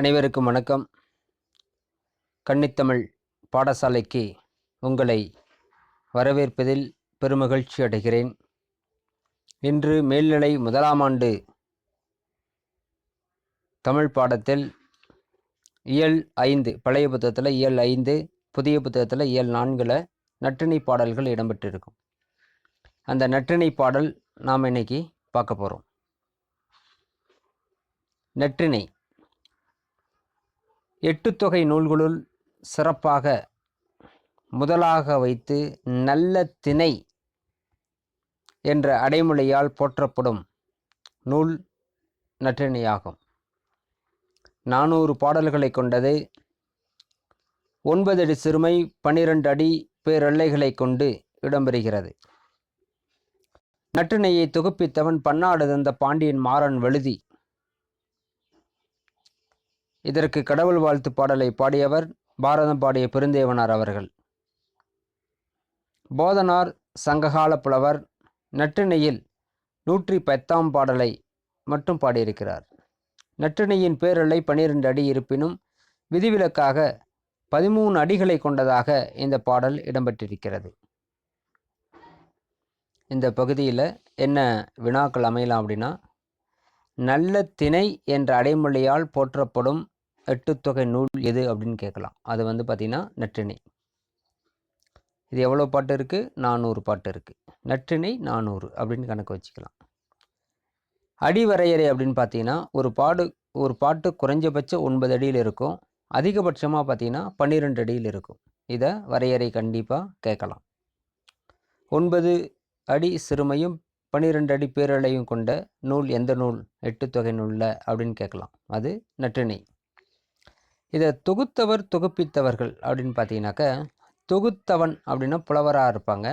அனைவருக்கும் வணக்கம். கன்னித்தமிழ் பாடசாலைக்கு உங்களை வரவேற்பதில் பெருமகிழ்ச்சி அடைகிறேன். இன்று மேல்நிலை முதலாம் ஆண்டு தமிழ் பாடத்தில் இயல் 5, பழைய புத்தகத்தில் இயல் 5, புதிய புத்தகத்தில் இயல் 4 நற்றிணை பாடல்கள் இடம்பெற்றிருக்கும். அந்த நற்றிணை பாடல் நாம் இன்னைக்கு பார்க்க போகிறோம். நற்றிணை 8 தொகை நூல்களுள் சிறப்பாக முதலாக வைத்து நல்ல திணை என்ற அடைமொழியால் போற்றப்படும் நூல் நற்றிணையாகும். 400 பாடல்களை கொண்டது. 9 அடி சிறுமை 12 அடி பேரெல்லைகளை கொண்டு இடம்பெறுகிறது. நற்றிணையை தொகுப்பித்தவன் பன்னாடு தந்த பாண்டியன் மாறன் வழுதி. இதற்கு கடவுள் வாழ்த்து பாடலை பாடியவர் பாரதம் பாடிய பெருந்தேவனார் அவர்கள். போதனார் சங்ககால புலவர் நற்றிணையில் 110ஆம் பாடலை மட்டும் பாடியிருக்கிறார். நற்றிணையின் பேரெல்லை 12 அடி இருப்பினும் விதிவிலக்காக 13 அடிகளை கொண்டதாக இந்த பாடல் இடம்பெற்றிருக்கிறது. இந்த பகுதியில் என்ன வினாக்கள் அமையலாம் அப்படின்னா, நல்ல திணை என்ற அடைமொழியால் போற்றப்படும் 8 தொகை நூல் எது அப்படின்னு கேட்கலாம். அது பார்த்திங்கன்னா நற்றிணை. இது எவ்வளோ பாட்டு இருக்குது? 400 பாட்டு இருக்குது. நற்றிணை 400 அப்படின்னு கணக்கு வச்சுக்கலாம். அடி வரையறை அப்படின்னு பார்த்தீங்கன்னா ஒரு பாட்டு குறைஞ்சபட்சம் 9 அடியில் இருக்கும். அதிகபட்சமாக பார்த்தீங்கன்னா 12 அடியில் இருக்கும். இதை வரையறை கண்டிப்பாக கேட்கலாம். 9 அடி சிறுமையும் 12 அடி பேரலையும் கொண்ட நூல் எந்த நூல் 8 தொகை நூலில் அப்படின்னு கேட்கலாம். அது நற்றிணை. இதை தொகுத்தவர் தொகுப்பித்தவர்கள் அப்படின்னு பார்த்தீங்கன்னாக்க, தொகுத்தவன் அப்படின்னா புலவராக இருப்பாங்க.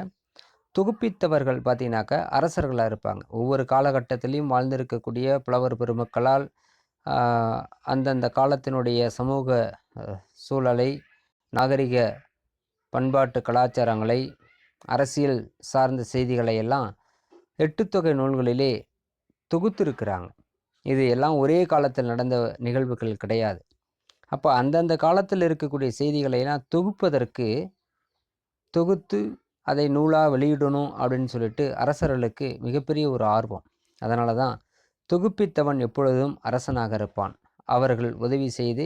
தொகுப்பித்தவர்கள் பார்த்தீங்கன்னாக்க அரசர்களாக இருப்பாங்க. ஒவ்வொரு காலகட்டத்திலையும் வாழ்ந்திருக்கக்கூடிய புலவர் பெருமக்களால் அந்தந்த காலத்தினுடைய சமூக சூழலை, நாகரிக பண்பாட்டு கலாச்சாரங்களை, அரசியல் சார்ந்த செய்திகளை எல்லாம் 8 தொகை நூல்களிலே தொகுத்திருக்கிறாங்க. இது எல்லாம் ஒரே காலத்தில் நடந்த நிகழ்வுகள் கிடையாது. அப்போ அந்தந்த காலத்தில் இருக்கக்கூடிய செய்திகளை எல்லாம் தொகுத்து அதை நூலாக வெளியிடணும் அப்படின்னு சொல்லிட்டு அரசர்களுக்கு மிகப்பெரிய ஒரு ஆர்வம். அதனால தான் தொகுப்பித்தவன் எப்பொழுதும் அரசனாக இருப்பான். அவர்கள் உதவி செய்து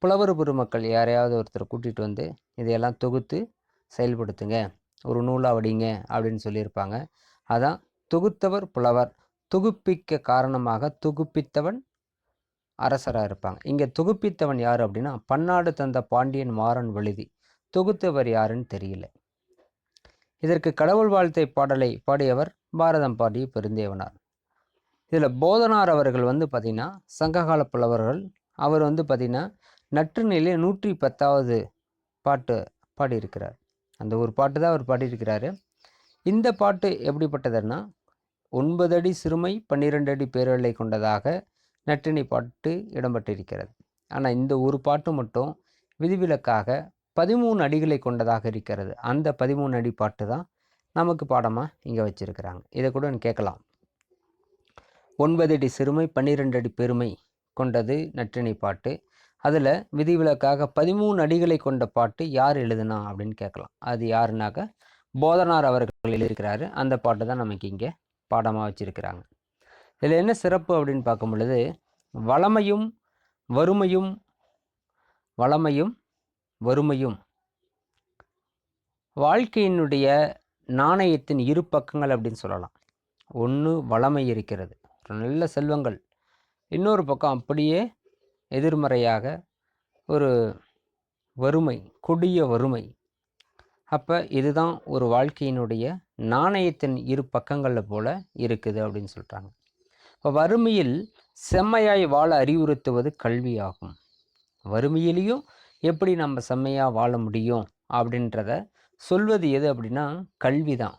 புலவர் பெருமக்கள் யாரையாவது ஒருத்தர் கூட்டிகிட்டு வந்து இதையெல்லாம் தொகுத்து செயல்படுத்துங்க, ஒரு நூலாக வடிங்க அப்படின்னு சொல்லியிருப்பாங்க. அதான் தொகுத்தவர் புலவர், தொகுப்பிக்க காரணமாக தொகுப்பித்தவன் அரசராக இருப்பாங்க. இங்கே தொகுப்பித்தவன் யார் அப்படின்னா பன்னாடு தந்த பாண்டியன் மாறன் வழுதி. தொகுத்தவர் யாருன்னு தெரியல. இதற்கு கடவுள் வாழ்த்தை பாடலை பாடியவர் பாரதம் பாடிய பெருந்தேவனார். இதில் போதனார் அவர்கள் பார்த்திங்கன்னா சங்ககால புலவர்கள். அவர் பார்த்திங்கன்னா நற்றிணையிலே 110வது பாட்டு பாடியிருக்கிறார். அந்த ஒரு பாட்டு தான் அவர் பாடியிருக்கிறாரு. இந்த பாட்டு எப்படிப்பட்டதுன்னா 9 அடி சிறுமை 12 அடி பேரெல்லை கொண்டதாக நற்றிணை பாட்டு இடம்பெற்றிருக்கிறது. ஆனால் இந்த ஒரு பாட்டு மட்டும் விதிவிலக்காக 13 அடிகளை கொண்டதாக இருக்கிறது. அந்த 13 அடி பாட்டு தான் நமக்கு பாடமாக இங்கே வச்சுருக்கிறாங்க. இதை கூட கேட்கலாம். 9 அடி சிறுமை 12 அடி பெருமை கொண்டது நற்றிணை பாட்டு. அதில் விதிவிலக்காக 13 அடிகளை கொண்ட பாட்டு யார் எழுதுனா அப்படின்னு கேட்கலாம். அது யாருனாக்க போதனார் அவர்கள் எழுதியிருக்கிறாரு. அந்த பாட்டு தான் நமக்கு இங்கே பாடமாக வச்சுருக்கிறாங்க. இதில் என்ன சிறப்பு அப்படின்னு பார்க்கும் பொழுது, வளமையும் வறுமையும் வாழ்க்கையினுடைய நாணயத்தின் இரு பக்கங்கள் அப்படின்னு சொல்லலாம். ஒன்று வளமை இருக்கிறது, நல்ல செல்வங்கள். இன்னொரு பக்கம் அப்படியே எதிர்மறையாக ஒரு வறுமை, கொடிய வறுமை. அப்போ இதுதான் ஒரு வாழ்க்கையினுடைய நாணயத்தின் இரு பக்கங்களில் போல் இருக்குது அப்படின்னு சொல்கிறாங்க. இப்போ வறுமையில் செம்மையாய் வாழ அறிவுறுத்துவது கல்வியாகும். வறுமையிலையும் எப்படி நம்ம செம்மையாக வாழ முடியும் அப்படின்றத சொல்வது எது அப்படின்னா கல்வி தான்.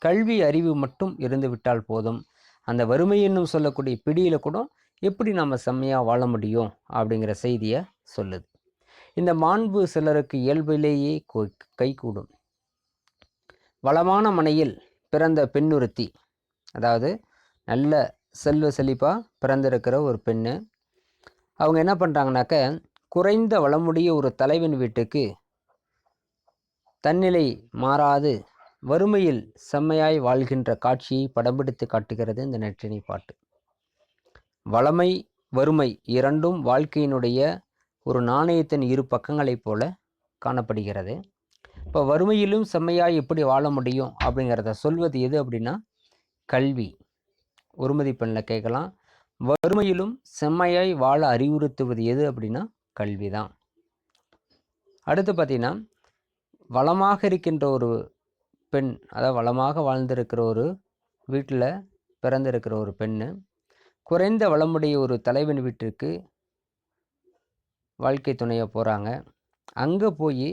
கல்வி அறிவு மட்டும் இருந்து விட்டால் போதும். அந்த வறுமை என்னும் சொல்லக்கூடிய பிடியில் கூட எப்படி நம்ம செம்மையாக வாழ முடியும் அப்படிங்கிற செய்தியை சொல்லுது. இந்த மாண்பு சிலருக்கு இயல்பிலேயே கைகூடும். வளமான மனையில் பிறந்த பெண்ணுறுத்தி, அதாவது நல்ல செல்வ செழிப்பாக பிறந்திருக்கிற ஒரு பெண்ணு, அவங்க என்ன பண்ணுறாங்கனாக்க, குறைந்த வளமுடைய ஒரு தலைவன் வீட்டுக்கு தன்னிலை மாறாது வறுமையில் செம்மையாய் வாழ்கின்ற காட்சியை படம் பிடித்து காட்டுகிறது இந்த நற்றிணை பாட்டு. வளமை வறுமை இரண்டும் வாழ்க்கையினுடைய ஒரு நாணயத்தின் இரு பக்கங்களைப் போல காணப்படுகிறது. இப்போ வறுமையிலும் செம்மையாய் எப்படி வாழ முடியும் அப்படிங்கிறத சொல்வது எது அப்படின்னா கல்வி. ஒரு மதிப்பெண்ணில் கேட்கலாம். வறுமையிலும் செம்மையாய் வாழ அறிவுறுத்துவது எது அப்படின்னா கல்வி தான். அடுத்து பார்த்தீங்கன்னா, வளமாக இருக்கின்ற ஒரு பெண், அதாவது வளமாக வாழ்ந்திருக்கிற ஒரு வீட்டில் பிறந்திருக்கிற ஒரு பெண்ணு குறைந்த வளமுடைய ஒரு தலைவன் வீட்டிற்கு வாழ்க்கை துணைய போகிறாங்க. அங்கே போய்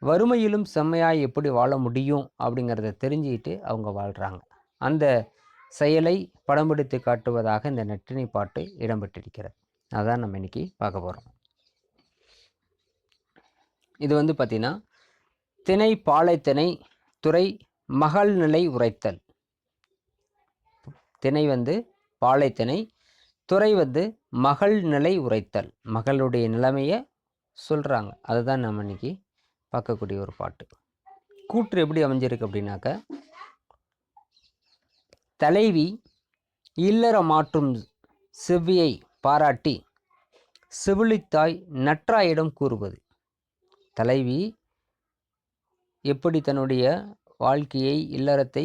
வறுமையிலும் செம்மையாய் எப்படி வாழ முடியும் அப்படிங்கிறத தெரிஞ்சுக்கிட்டு அவங்க வாழ்கிறாங்க. அந்த செயலை படம் பிடித்து காட்டுவதாக இந்த நற்றிணை பாட்டு இடம்பெற்றிருக்கிறது. அதான் நம்ம இன்னைக்கு பார்க்க போகிறோம். இது வந்து பார்த்தீங்கன்னா, திணை பாலைத்திணை துறை மகள் நிலை உரைத்தல். திணை வந்து பாலைத்திணை, துறை வந்து மகள் நிலை உரைத்தல். மகளுடைய நிலைமையை சொல்கிறாங்க. அதுதான் நம்ம இன்னைக்கு பார்க்கக்கூடிய ஒரு பாட்டு. கூற்று எப்படி அமைஞ்சிருக்கு அப்படின்னாக்க, தலைவி இல்லற மாற்றும் செவ்வியை பாராட்டி செவிலித்தாய் நற்றாயிடம் கூறுவது. தலைவி எப்படி தன்னுடைய வாழ்க்கையை இல்லறத்தை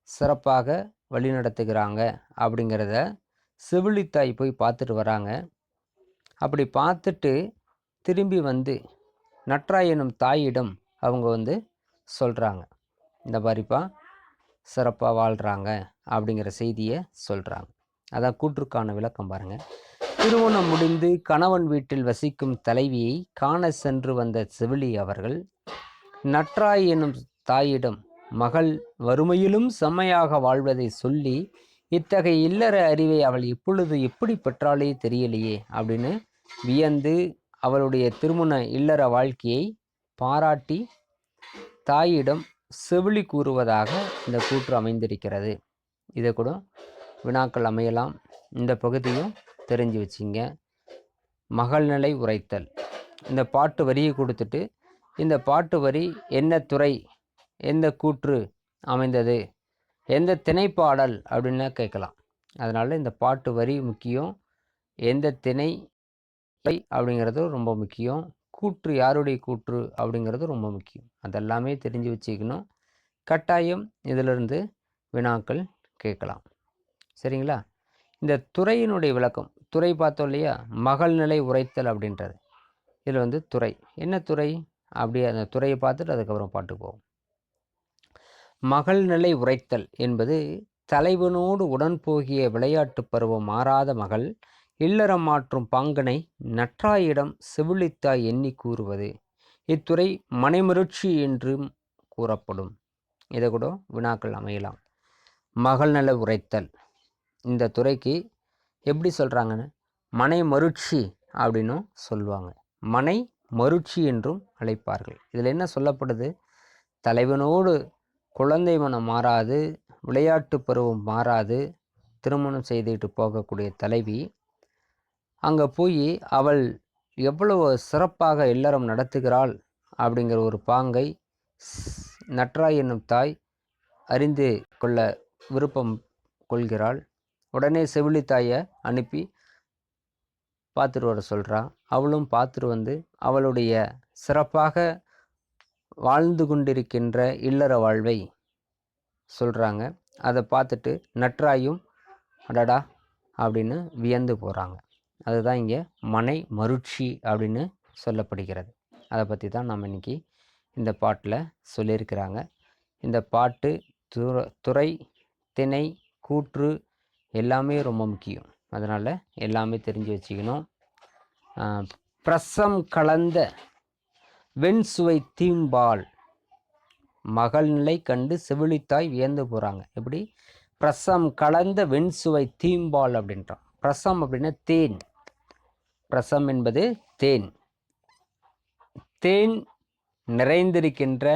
சிறப்பாக வழிநடத்துகிறாங்க அப்படிங்கிறத செவிலித்தாய் போய் பார்த்துட்டு வராங்க. அப்படி பார்த்துட்டு திரும்பி வந்து நற்றாய் எனும் தாயிடம் அவங்க வந்து சொல்கிறாங்க, இந்த மாதிரிப்பா சிறப்பாக வாழ்கிறாங்க அப்படிங்கிற செய்தியை சொல்கிறாங்க. அதான் கூற்றுக்கான விளக்கம் பாருங்கள். திருமணம் முடிந்து கணவன் வீட்டில் வசிக்கும் தலைவியை காண சென்று வந்த செவிலி அவர்கள் நற்றாய் எனும் தாயிடம் மகள் வறுமையிலும் செம்மையாக வாழ்வதை சொல்லி, இத்தகைய இல்லற அறிவை அவள் எப்பொழுது எப்படி பெற்றாலே தெரியலையே அப்படின்னு வியந்து அவளுடைய திருமண இல்லற வாழ்க்கையை பாராட்டி தாயிடம் செவிலி கூறுவதாக இந்த கூற்று அமைந்திருக்கிறது. இதை கூட வினாக்கள் அமையலாம். இந்த பகுதியும் தெரிஞ்சு வச்சிங்க. மகள்நிலை உரைத்தல். இந்த பாட்டு வரியை கொடுத்துட்டு இந்த பாட்டு வரி என்ன துறை, எந்த கூற்று அமைந்தது, எந்த திணைப்பாடல் அப்படின்னு கேட்கலாம். அதனால் இந்த பாட்டு வரி முக்கியம், எந்த திணை அப்படிங்கிறது ரொம்ப முக்கியம், கூற்று யாருடைய கூற்று அப்படிங்கிறது ரொம்ப முக்கியம். அதெல்லாமே தெரிஞ்சு வச்சுக்கணும். கட்டாயம் இதிலிருந்து வினாக்கள் கேட்கலாம். சரிங்களா? இந்த துறையினுடைய விளக்கம், துறை பார்த்தோம் இல்லையா, மகள்நிலை உரைத்தல் அப்படின்றது. இதில் வந்து துறை என்ன துறை, அப்படியே அந்த துறையை பார்த்துட்டு அதுக்கப்புறம் பாட்டு போவோம். மகள்நிலை உரைத்தல் என்பது தலைவனோடு உடன் போகிய விளையாட்டு பருவம் மாறாத மகள் இல்லறம் மாற்றும் பாங்கனை நற்றாயிடம் செவிலித்தாய் எண்ணி கூறுவது. இத்துறை மனைமருட்சி என்றும் கூறப்படும். இதை கூட வினாக்கள் அமையலாம். மகள்நிலை உரைத்தல் இந்த துறைக்கு எப்படி சொல்கிறாங்கன்னு மனை மருட்சி அப்படின்னும் சொல்லுவாங்க. மனை மருட்சி என்றும் அழைப்பார்கள். இதில் என்ன சொல்லப்படுது, தலைவனோடு குழந்தை மனம் மாறாது, விளையாட்டு பருவம் மாறாது, திருமணம் செய்துட்டு போகக்கூடிய தலைவி அங்கே போய் அவள் எவ்வளவு சிறப்பாக இல்லறம் நடத்துகிறாள் அப்படிங்கிற ஒரு பாங்கை நற்றாய் என்னும் தாய் அறிந்து கொள்ள விருப்பம் கொள்கிறாள். உடனே செவிலித்தாயை அனுப்பி பார்த்துட்டு வர சொல்கிறான். அவளும் பார்த்துட்டு வந்து அவளுடைய சிறப்பாக வாழ்ந்து கொண்டிருக்கின்ற இல்லற வாழ்வை சொல்கிறாங்க. அதை பார்த்துட்டு நற்றாயும் அடடா அப்படின்னு வியந்து போகிறாங்க. அதுதான் இங்கே மனை மருட்சி அப்படின்னு சொல்லப்படுகிறது. அதை பற்றி தான் நம்ம இன்றைக்கி இந்த பாட்டில் சொல்லியிருக்கிறாங்க. இந்த பாட்டு துறை திணை கூற்று எல்லாமே ரொம்ப முக்கியம். அதனால் எல்லாமே தெரிஞ்சு வச்சுக்கணும். பிரசம் கலந்த வெண்சுவை தீம்பால் மகள்நிலை கண்டு செவிலித்தாய் வியந்து போகிறாங்க. எப்படி பிரசம் கலந்த வெண்சுவை தீம்பால் அப்படின்றான். பிரசம் அப்படின்னா தேன். பிரசம் என்பது தேன். தேன் நிறைந்திருக்கின்ற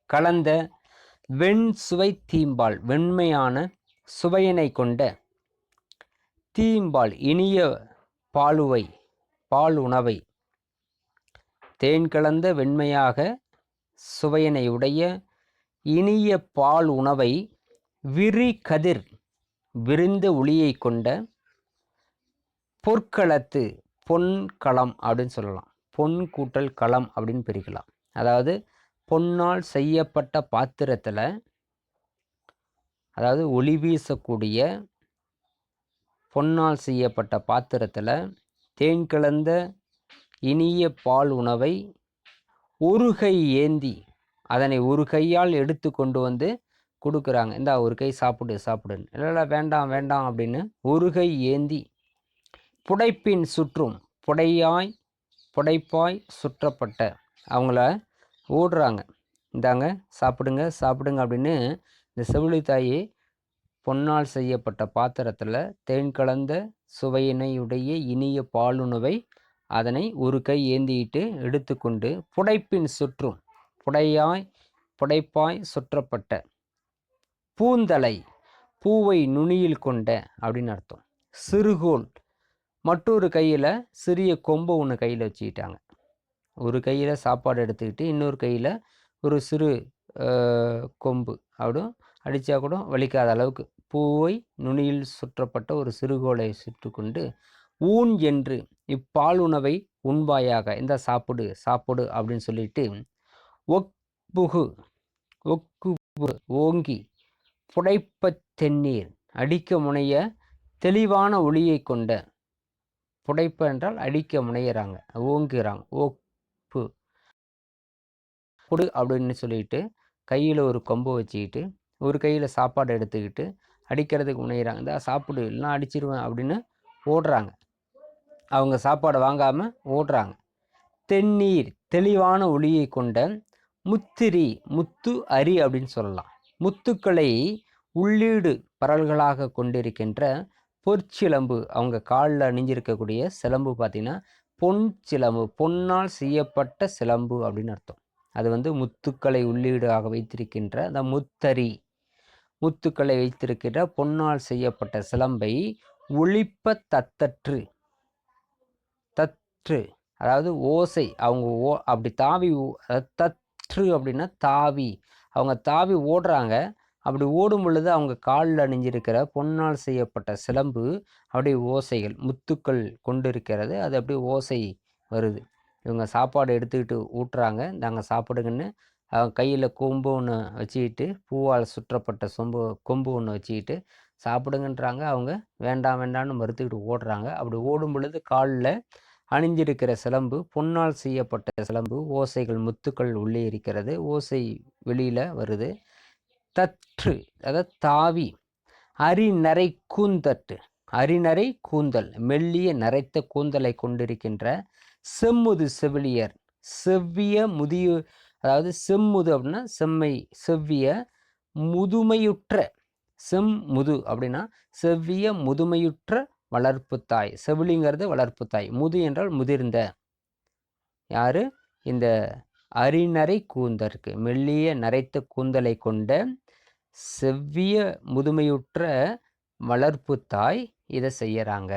கலந்த வெண்சுவை தீம்பால், வெண்மையான சுவையினை கொண்ட தீம்பால், இனிய பால் உணவை தேன் கலந்த வெண்மையாக சுவையினை உடைய இனிய பால் உணவை விரி கதிர் விரிந்த ஒளியை கொண்ட பொற்களத்து பொன்களம் அப்படின்னு சொல்லலாம். பொன் கூட்டல் களம் அப்படின்னு பிரிக்கலாம். அதாவது பொன்னால் செய்யப்பட்ட பாத்திரத்தில், அதாவது ஒளி வீசக்கூடிய பொன்னால் செய்யப்பட்ட பாத்திரத்தில் தேன் கலந்த இனிய பால் உணவை ஒரு கை ஏந்தி அதனை ஒரு கையால் எடுத்து கொண்டு வந்து கொடுக்குறாங்க. இந்த ஒரு கை சாப்பிடுன்னு. இல்லை வேண்டாம் வேண்டாம் அப்படின்னு ஒரு கை ஏந்தி புடைப்பின் சுற்றும் புடைப்பாய் சுற்றப்பட்ட அவங்கள ஓடுறாங்க. இந்தாங்க சாப்பிடுங்க அப்படின்னு இந்த செவிலி தாயி பொன்னால் செய்யப்பட்ட பாத்திரத்தில் தேன் கலந்த சுவையினையுடைய இனிய பாலுணவை அதனை ஒரு கை ஏந்திட்டு எடுத்துக்கொண்டு புடைப்பின் சுற்றும் புடைப்பாய் சுற்றப்பட்ட பூந்தலை பூவை நுனியில் கொண்ட அப்படின்னு அர்த்தம். சிறுகோல் மற்றொரு கையில் சிறிய கொம்பு ஒன்று கையில் வச்சுக்கிட்டாங்க. ஒரு கையில் சாப்பாடு எடுத்துக்கிட்டு இன்னொரு கையில் ஒரு சிறு கொம்பு அப்படியும் அடித்தா கூட வலிக்காத அளவுக்கு பூவை நுனியில் சுற்றப்பட்ட ஒரு சிறுகோலை சுற்றுக்கொண்டு ஊன் என்று இப்பால் உணவை உண்பாயாக, இந்த சாப்பிடு அப்படின்னு சொல்லிட்டு ஓங்கி புடைப்ப தென்னீர் அடிக்க முனைய தெளிவான ஒளியை கொண்ட, புடைப்ப என்றால் அடிக்க முனையிறாங்க, ஓங்குறாங்க, ஒப்பு புடு அப்படின்னு சொல்லிட்டு கையில் ஒரு கொம்பு வச்சுக்கிட்டு ஒரு கையில் சாப்பாடு எடுத்துக்கிட்டு அடிக்கிறதுக்கு முனையிறாங்க. இந்த சாப்பிடு இல்லைனா அடிச்சிருவேன் அப்படின்னு ஓடுறாங்க. அவங்க சாப்பாடை வாங்காமல் ஓடுறாங்க. தென்னீர் தெளிவான ஒளியை கொண்ட முத்து அரி அப்படின்னு சொல்லலாம். முத்துக்களை உள்ளீடு பரல்களாக கொண்டிருக்கின்ற பொற்சிலம்பு, அவங்க காலில் அணிஞ்சிருக்கக்கூடிய சிலம்பு பார்த்திங்கன்னா பொன் சிலம்பு, பொன்னால் செய்யப்பட்ட சிலம்பு அப்படின்னு அர்த்தம். அது முத்துக்களை உள்ளீடாக வைத்திருக்கின்ற அந்த முத்துக்களை வைத்திருக்கின்ற பொன்னால் செய்யப்பட்ட சிலம்பை ஒளிப்ப தற்று, அதாவது ஓசை, அவங்க அப்படி தாவி, தற்று அப்படின்னா தாவி, அவங்க தாவி ஓடுறாங்க. அப்படி ஓடும் பொழுது அவங்க காலில் அணிஞ்சிருக்கிற பொன்னால் செய்யப்பட்ட சிலம்பு அப்படியே ஓசைகள், முத்துக்கள் கொண்டு இருக்கிறது. அது அப்படியே ஓசை வருது. இவங்க சாப்பாடு எடுத்துக்கிட்டு ஊட்டுறாங்க. நாங்கள் சாப்பிடுங்கன்னு கையில் கொம்பு ஒன்று வச்சுக்கிட்டு, பூவால் சுற்றப்பட்ட கொம்பு ஒன்று வச்சுக்கிட்டு சாப்பிடுங்கன்றாங்க. அவங்க வேண்டாம்னு மறுத்துக்கிட்டு ஓடுறாங்க. அப்படி ஓடும் பொழுது காலில் அணிஞ்சிருக்கிற சிலம்பு பொன்னால் செய்யப்பட்ட சிலம்பு, ஓசைகள் முத்துக்கள் உள்ளே இருக்கிறது, ஓசை வெளியில் வருது. தற்று அதாவது தாவி, அரிநரை கூந்தல் மெல்லிய நரைத்த கூந்தலை கொண்டிருக்கின்ற செம்முது செவிலியர், செவ்விய முதிய, அதாவது செம்முது அப்படின்னா செவ்விய முதுமையுற்ற, செம்முது அப்படின்னா செவ்விய முதுமையுற்ற வளர்ப்பு தாய். செவிலிங்கிறது வளர்ப்பு தாய், முது என்றால் முதிர்ந்த. யாரு? இந்த அரிநரை கூந்தற்கு மெல்லிய நரைத்த கூந்தலை கொண்ட செவ்விய முதுமையுற்ற வளர்ப்பு தாய் இதை செய்யறாங்க.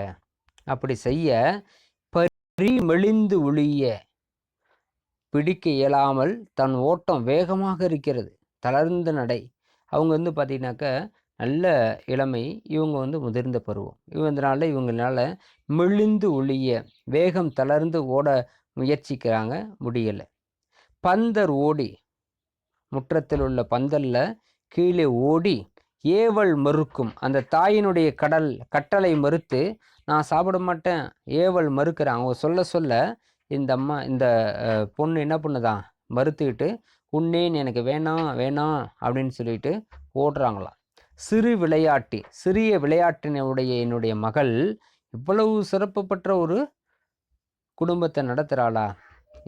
அப்படி செய்ய மெலிந்து ஒளிய பிடிக்க இயலாமல் தன் ஓட்டம் வேகமாக இருக்கிறது, தளர்ந்த நடை. அவங்க பார்த்தீங்கன்னாக்க நல்ல இளமை, இவங்க முதிர்ந்த பருவம். இவங்களால மெலிந்து ஒளிய வேகம் தளர்ந்து ஓட முயற்சிக்கிறாங்க, முடியலை. பந்தர் ஓடி, முற்றத்தில் உள்ள பந்தல்ல கீழே ஓடி ஏவல் மறுக்கும் அந்த தாயினுடைய கட்டளை மறுத்து, நான் சாப்பிட மாட்டேன் ஏவல் மறுக்கிறாங்க. அவங்க சொல்ல இந்த பொண்ணு என்ன பண்ணுதான் மறுத்துக்கிட்டு, உன்னேன் எனக்கு வேணாம் அப்படின்னு சொல்லிட்டு ஓடுறாங்களாம். சிறிய விளையாட்டினுடைய என்னுடைய மகள் இவ்வளவு சிறப்பு பெற்ற ஒரு குடும்பத்தை நடத்துகிறாளா?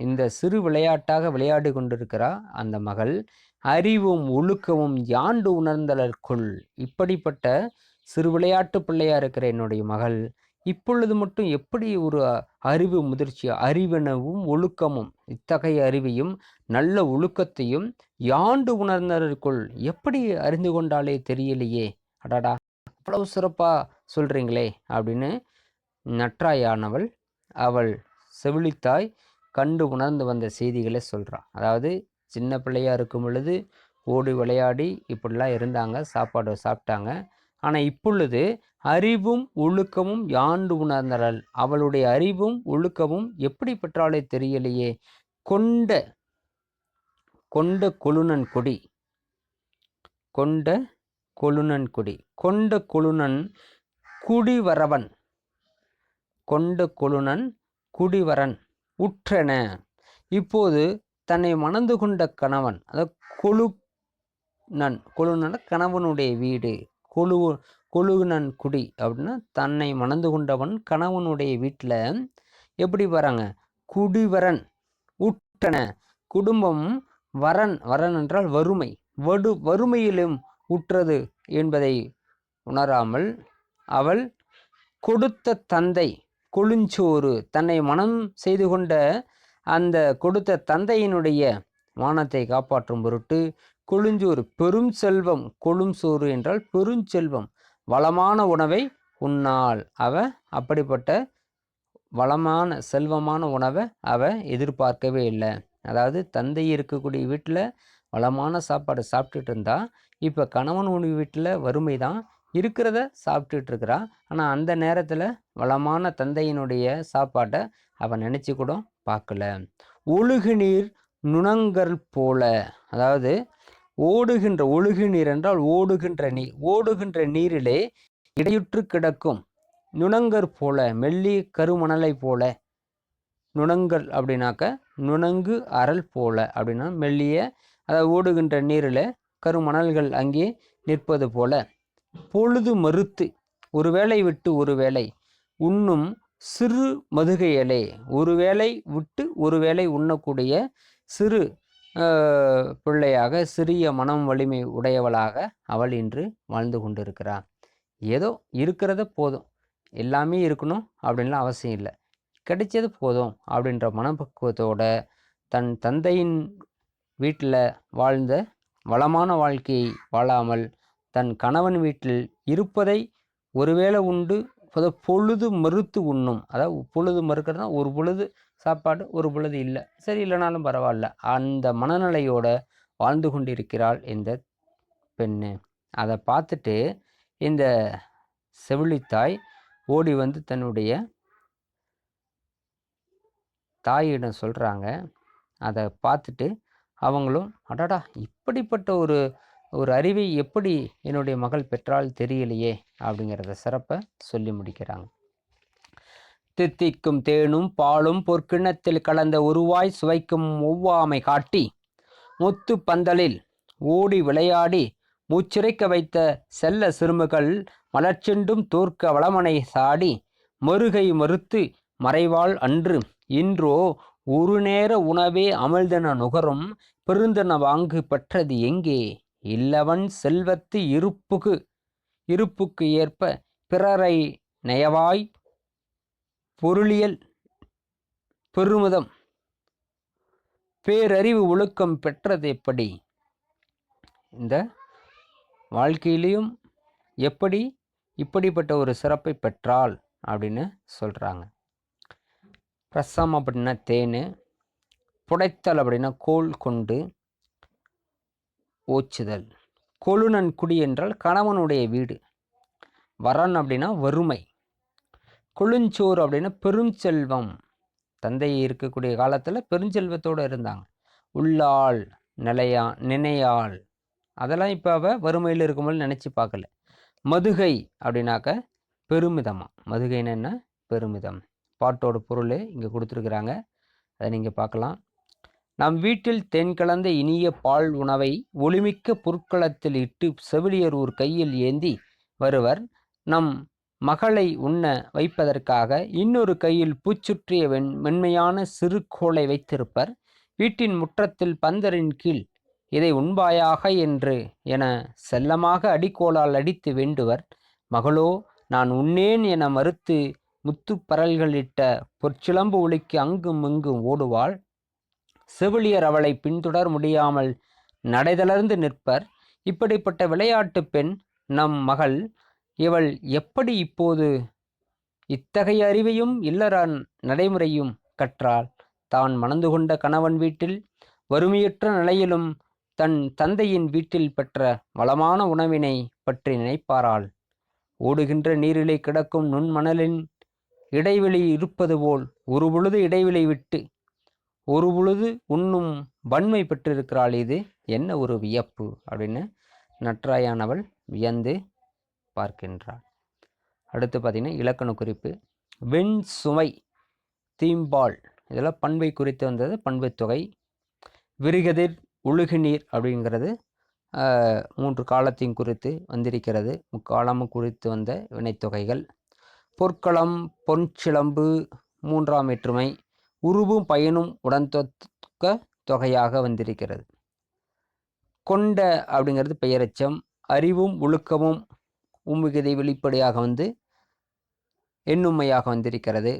இந்த சிறு விளையாட்டாக விளையாடி கொண்டிருக்கிறா அந்த மகள். அறிவும் ஒழுக்கமும் யாண்டு உணர்ந்தலர்க்குள், இப்படிப்பட்ட சிறு விளையாட்டு பிள்ளையா இருக்கிற என்னுடைய மகள் இப்பொழுது மட்டும் எப்படி ஒரு அறிவு முதிர்ச்சி, அறிவெனவும் ஒழுக்கமும், இத்தகைய அறிவையும் நல்ல ஒழுக்கத்தையும் யாண்டு உணர்ந்ததற்குள் எப்படி அறிந்து கொண்டாலே தெரியலையே, அடாடா அவ்வளவு சிறப்பாக சொல்கிறீங்களே அப்படின்னு நற்றாயானவள் அவள் செவிலித்தாய் கண்டு உணர்ந்து வந்த செய்திகளை சொல்கிறான். அதாவது சின்ன பிள்ளையாக இருக்கும் பொழுது ஓடி விளையாடி இப்படிலாம் இருந்தாங்க, சாப்பாடு சாப்பிட்டாங்க. ஆனால் இப்பொழுது அறிவும் ஒழுக்கமும் யாண்டு உணர்ந்தாள். அவளுடைய அறிவும் ஒழுக்கமும் எப்படி பெற்றாலே தெரியலையே. கொண்ட கொண்ட கொழுநன் கொடி கொண்ட கொழுநன் கொடி கொண்ட கொழுநன் குடிவரவன் கொண்ட கொழுநன் குடிவரன் உற்றன. இப்போது தன்னை மணந்து கொண்ட கணவன், அதாவது கொழுநன் கணவனுடைய வீடு, கொழுநன் குடி அப்படின்னா தன்னை மணந்து கொண்டவன் கணவனுடைய வீட்டில் எப்படி வராங்க, குடிவரன் உற்றன. குடும்பம் வரன் என்றால் வறுமை, வறுமையிலும் உற்றது என்பதை உணராமல் அவள் கொடுத்த தந்தை கொழுஞ்சோறு, தன்னை மனம் செய்து கொண்ட அந்த கொடுத்த தந்தையினுடைய மானத்தை காப்பாற்றும் பொருட்டு கொழுஞ்சோறு, பெரும் செல்வம், கொழும் சோறு என்றால் பெருஞ்செல்வம், வளமான உணவை உண்ணாள். அவ அப்படிப்பட்ட வளமான செல்வமான உணவை அவ எதிர்பார்க்கவே இல்லை. அதாவது தந்தை இருக்கக்கூடிய வீட்டில் வளமான சாப்பாடு சாப்பிட்டுட்டு இருந்தா, இப்போ கணவனுடைய வீட்டில் வறுமை தான், இருக்கிறத சாப்பிட்டுட்டு இருக்கிறா. ஆனால் அந்த நேரத்தில் வளமான தந்தையினுடைய சாப்பாட்டை அவன் நினச்சி கூட பார்க்கல. ஒழுகு நீர் நுணங்கல் போல, அதாவது ஒழுகு நீர் என்றால் ஓடுகின்ற நீர், ஓடுகின்ற நீரிலே இடையுற்று கிடக்கும் நுணங்கற் போல, மெல்லிய கருமணலை போல. நுணங்கல் அப்படின்னாக்க நுணங்கு அரல் போல அப்படின்னா மெல்லிய, அதாவது ஓடுகின்ற நீரில் கருமணல்கள் அங்கே நிற்பது போல. பொழுது மறுத்து ஒரு வேளை விட்டு ஒரு வேளை உண்ணும் சிறு மதுகையலே, ஒரு வேளை விட்டு ஒரு வேளை உண்ணக்கூடிய சிறு பிள்ளையாக, சிறிய மனம் வலிமை உடையவளாக அவள் இன்று வாழ்ந்து கொண்டிருக்கிறாள். ஏதோ இருக்கிறத போதும், எல்லாமே இருக்கணும் அப்படின்லாம் அவசியம் இல்லை, கிடைச்சது போதும் அப்படின்ற மனப்பக்குவத்தோட தன் தந்தையின் வீட்டில் வாழ்ந்த வளமான வாழ்க்கையை வாழாமல் தன் கணவன் வீட்டில் இருப்பதை ஒருவேளை உண்டு பொழுது மறுத்து உண்ணும். அதாவது பொழுது மறுக்கிறதுனா ஒரு பொழுது சாப்பாடு, ஒரு பொழுது இல்லை, சரி இல்லைனாலும் பரவாயில்ல, அந்த மனநிலையோட வாழ்ந்து கொண்டிருக்கிறாள் இந்த பெண்ணு. அதை பார்த்துட்டு இந்த செவிலித்தாய் ஓடி வந்து தன்னுடைய தாயிடம் சொல்கிறாங்க. அதை பார்த்துட்டு அவங்களும் அடடா, இப்படிப்பட்ட ஒரு அறிவை எப்படி என்னுடைய மகள் பெற்றால் தெரியலையே அப்படிங்கிறத சிறப்பை சொல்லி முடிக்கிறாங்க. தித்திக்கும் தேனும் பாலும் பொற்கிண்ணத்தில் கலந்த உருவாய் சுவைக்கும் ஒவ்வாமை காட்டி முத்து பந்தலில் ஓடி விளையாடி மூச்சிறைக்க வைத்த செல்ல சிறுமுகள் மலர்ச்செண்டும் தோற்க வளமனை சாடி மறுகை மறுத்து மறைவாள் அன்று. இன்றோ ஒரு நேர உணவே அமிழ்தன நுகரும் பெருந்தன வாங்கு பெற்றது எங்கே. இல்லவன் செல்வத்து இருப்புக்கு ஏற்ப பிறரை நயவாய் பொருளியல் பெருமிதம் பேரறிவு ஒழுக்கம் பெற்றது எப்படி. இந்த வாழ்க்கையிலையும் எப்படி இப்படிப்பட்ட ஒரு சிறப்பை பெற்றாள் அப்படின்னு சொல்கிறாங்க. ரசம் அப்படின்னா தேன், புடைத்தல் அப்படின்னா கோல் கொண்டு ஓச்சுதல், கொழுநன் குடி என்றால் கணவனுடைய வீடு, வரன் அப்படின்னா வறுமை, கொழுஞ்சோறு அப்படின்னா பெருஞ்செல்வம், தந்தை இருக்கக்கூடிய காலத்தில் பெருஞ்செல்வத்தோடு இருந்தாங்க. உள்ளாள் நினையாள், அதெல்லாம் இப்போ அவள் வறுமையில் இருக்கும்போது நினச்சி பார்க்கல. மதுகை அப்படின்னாக்க பெருமிதமா, மதுகைன்னு என்ன பெருமிதம். பாட்டோட பொருள் இங்கே கொடுத்துருக்குறாங்க, அதை நீங்கள் பார்க்கலாம். நம் வீட்டில் தென் கலந்த இனிய பால் உணவை ஒளிமிக்க பொருட்களத்தில் இட்டு செவிலியர் ஒரு கையில் ஏந்தி வருவர். நம் மகளை உண்ண வைப்பதற்காக இன்னொரு கையில் பூச்சுற்றிய மென்மையான சிறு கோலை வைத்திருப்பர். வீட்டின் முற்றத்தில் பந்தரின் கீழ் இதை உண்பாயாக என்று என செல்லமாக அடிக்கோளால் அடித்து வேண்டுவர். மகளோ நான் உண்ணேன் என மறுத்து முத்துப்பரல்களிட்ட பொற்சிலம்பு ஒலிக்கு அங்கும் இங்கும் ஓடுவாள். செவிலியர் அவளை பின்தொடர முடியாமல் நடைதளர்ந்து நிற்பர். இப்படிப்பட்ட விளையாட்டு பெண் நம் மகள், இவள் எப்படி இப்போது இத்தகைய அறிவையும் இல்லறான் நடைமுறையும் கற்றால் தான் மணந்து கொண்ட கணவன் வீட்டில் வறுமையற்ற நிலையிலும் தன் தந்தையின் வீட்டில் பெற்ற வளமான உணவினை பற்றி நினைப்பாரால் ஓடுகின்ற நீரிலே கிடக்கும் நுண்மணலின் இடைவெளி இருப்பது போல் ஒரு பொழுது இடைவெளி விட்டு ஒரு பொழுது உண்ணும் வன்மை பெற்றிருக்கிறாள். இது என்ன ஒரு வியப்பு அப்படின்னு நற்றாயானவள் வியந்து பார்க்கின்றாள். அடுத்து பார்த்தீங்கன்னா இலக்கண குறிப்பு. வெண் சுமை தீம்பால் இதெல்லாம் பண்பை குறித்து வந்தது பண்பு தொகை. விரிகதிர் உழுகுநீர் அப்படிங்கிறது 3 காலத்தையும் குறித்து வந்திருக்கிறது. முக்காலமும் குறித்து வந்த வினைத்தொகைகள். பொற்களம் பொன்சிலம்பு 3ஆம் வேற்றுமை உருவும் பயனும் உடன்தொக்க தொகையாக வந்திருக்கிறது. கொண்ட அப்படிங்கிறது பெயரெச்சம். அறிவும் ஒழுக்கமும் உம்மிகதை வெளிப்படையாக வந்து எண்ணுமையாக வந்திருக்கிறது.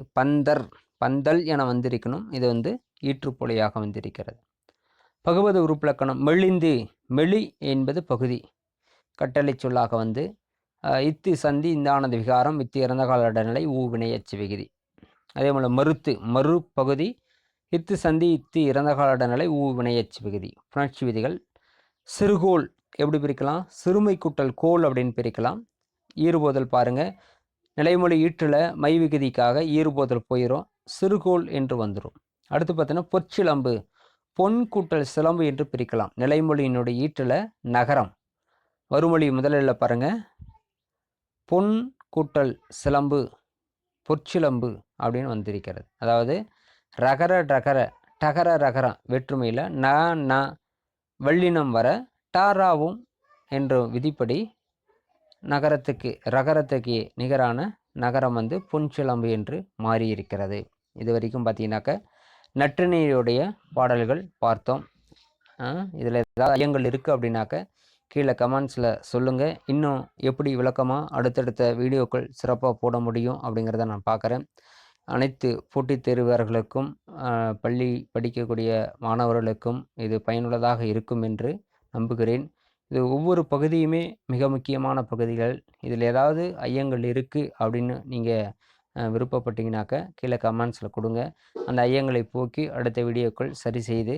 பந்தல் என வந்திருக்கணும். இது வந்து ஈற்றுப்பொழியாக வந்திருக்கிறது. பகுபத உறுப்பிலக்கணம் மெலிந்து மெலி என்பது பகுதி கட்டளை சொல்லாக வந்து இத்து சந்தி இந்தானது விகாரம் இத்து இறந்த கால இடைநிலை ஊ வினையச்சு விகுதி. அதே போல் மறு பகுதி இத்து சந்தி இத்து இறந்த கால இடைநிலை ஊ வினையச்சு விகுதி. புணர்ச்சி விதிகள். சிறுகோள் எப்படி பிரிக்கலாம்? சிறுமை கூட்டல் கோல் அப்படின்னு பிரிக்கலாம். ஈறுபோதல் பாருங்கள். நிலைமொழி ஈற்றில் மை விகுதிக்காக ஈறுபோதல் போயிடும், சிறுகோள் என்று வந்துடும். அடுத்து பார்த்தீங்கன்னா பொற்சிலம்பு பொன் கூட்டல் சிலம்பு என்று பிரிக்கலாம். நிலைமொழியினுடைய ஈற்றில் நகரம் வறுமொழி முதலில் பாருங்கள். பொன் கூட்டல் சிலம்பு பொற்சிலம்பு அப்படின்னு வந்திருக்கிறது. அதாவது ரகர டகர ரகரம் வேற்றுமையில் ந வல்லினம் வர டாராவும் என்ற விதிப்படி ரகரத்துக்கு நிகரான நகரம் வந்து பொன்சிலம்பு என்று மாறியிருக்கிறது. இது வரைக்கும் பார்த்தீங்கன்னாக்க நற்றிணையுடைய பாடல்கள் பார்த்தோம். இதில் ஏதாவது ஐயங்கள் இருக்குது அப்படின்னாக்க கீழே கமெண்ட்ஸில் சொல்லுங்கள். இன்னும் எப்படி விளக்கமாக அடுத்தடுத்த வீடியோக்கள் சிறப்பாக போட முடியும் அப்படிங்கிறத நான் பார்க்குறேன். அனைத்து போட்டித் தேர்வர்களுக்கும் பள்ளி படிக்கக்கூடிய மாணவர்களுக்கும் இது பயனுள்ளதாக இருக்கும் என்று நம்புகிறேன். இது ஒவ்வொரு பகுதியுமே மிக முக்கியமான பகுதிகள். இதில் ஏதாவது ஐயங்கள் இருக்குது அப்படின்னு நீங்கள் விருப்பப்பட்டீங்கன்னாக்க கீழே கமெண்ட்ஸில் கொடுங்க. அந்த ஐயங்களை போக்கி அடுத்த வீடியோக்கள் சரி செய்து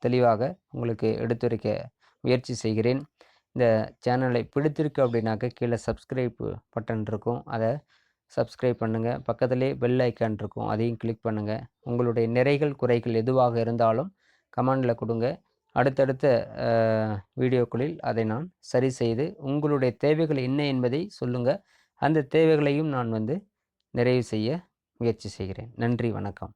தெளிவாக உங்களுக்கு எடுத்துரைக்க முயற்சி செய்கிறேன். இந்த சேனலை பிடித்திருக்கு அப்படின்னாக்க கீழே சப்ஸ்கிரைப் பட்டன் இருக்கும், அதை சப்ஸ்கிரைப் பண்ணுங்கள். பக்கத்திலே பெல் ஐக்கான் இருக்கும், அதையும் கிளிக் பண்ணுங்கள். உங்களுடைய நிறைகள் குறைகள் எதுவாக இருந்தாலும் கமெண்டில் கொடுங்க. அடுத்தடுத்த வீடியோக்களில் அதை நான் சரி செய்து உங்களுடைய தேவைகள் என்ன என்பதை சொல்லுங்கள். அந்த தேவைகளையும் நான் வந்து நிறைவு செய்ய முயற்சி செய்கிறேன். நன்றி, வணக்கம்.